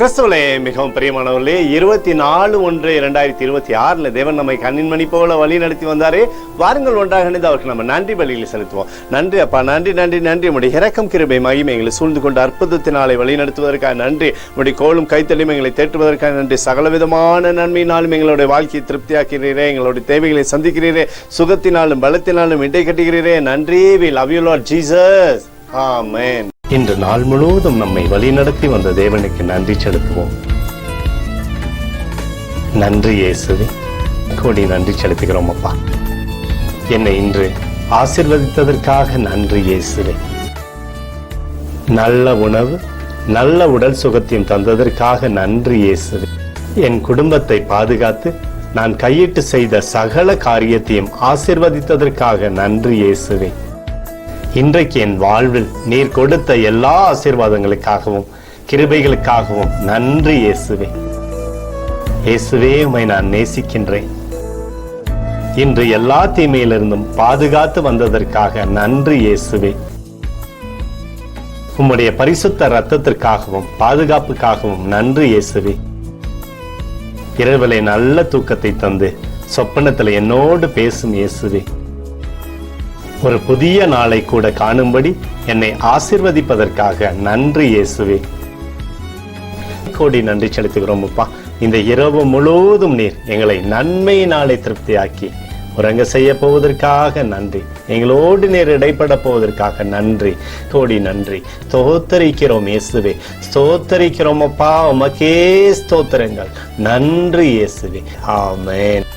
கிறிஸ்துவிலே மிகவும் பிரியமானவர்களே, 24/1/2026 தேவன் நம்மை கண்ணின் மணி போல வழி நடத்தி வந்தாரே. வாருங்கள் ஒன்றாக இணைந்து அவருக்கு நம்ம நன்றி பலிகளை செலுத்துவோம். நன்றி அப்பா, நன்றி நன்றி நன்றி. உடைய இரக்கம் கிருபை மகிமை எங்களை சூழ்ந்து கொண்டு அற்புதத்தினாலே வழி நடத்துவதற்காக நன்றி. உடைய கோலும் கைத்தலையும் எங்களை தேற்றுவதற்காக நன்றி. சகலவிதமான நன்மையினாலும் எங்களுடைய வாழ்க்கையை திருப்தியாக்கிறீரே, எங்களுடைய தேவைகளை சந்திக்கிறீரே, சுகத்தினாலும் பலத்தினாலும் இடை கட்டுகிறீரே. நன்றி. We love you Lord Jesus. Amen. இன்று நாள் முழுவதும் நம்மை வழிநடத்தி வந்த தேவனுக்கு நன்றி செலுத்துவோம். நன்றி இயேசுவே, கோடி நன்றி செலுத்துகிறோம் அப்பா. என்னை இன்று ஆசீர்வதித்ததற்காக நன்றி இயேசுவே. நல்ல உணவு, நல்ல உடல் சுகத்தையும் தந்ததற்காக நன்றி இயேசுவே. என் குடும்பத்தை பாதுகாத்து நான் கையிட்டு செய்த சகல காரியத்தையும் ஆசீர்வதித்ததற்காக நன்றி இயேசுவே. இன்றைக்கு என் வாழ்வில் நீர் கொடுத்த எல்லா ஆசீர்வாதங்களுக்காகவும் கிருபைகளுக்காகவும் நன்றி இயேசுவே. இயேசுவே, உம்மை நான் நேசிக்கின்றேன். இன்று எல்லா தீமையிலிருந்தும் பாதுகாத்து வந்ததற்காக நன்றி இயேசுவே. உம்முடைய பரிசுத்த இரத்தத்திற்காகவும் பாதுகாப்புக்காகவும் நன்றி இயேசுவே. இரவிலே நல்ல தூக்கத்தை தந்து சொப்பனத்தில் என்னோடு பேசும் இயேசுவே. ஒரு புதிய நாளை கூட காணும்படி என்னை ஆசீர்வதிப்பதற்காக நன்றி இயேசுவே. கோடி நன்றி செலுத்துகிறோம் அப்பா. இந்த இரவு முழுவதும் நீர் எங்களை நன்மையினாலே திருப்தியாக்கி உறங்க செய்ய போவதற்காக நன்றி. எங்களோடு நீர் இடைப்பட போவதற்காக நன்றி. கோடி நன்றி. ஸ்தோத்தரிக்கிறோம் இயேசுவே, ஸ்தோத்தரிக்கிறோம் அப்பா. உமக்கே ஸ்தோத்திரங்கள். நன்றி இயேசுவே. ஆமென்.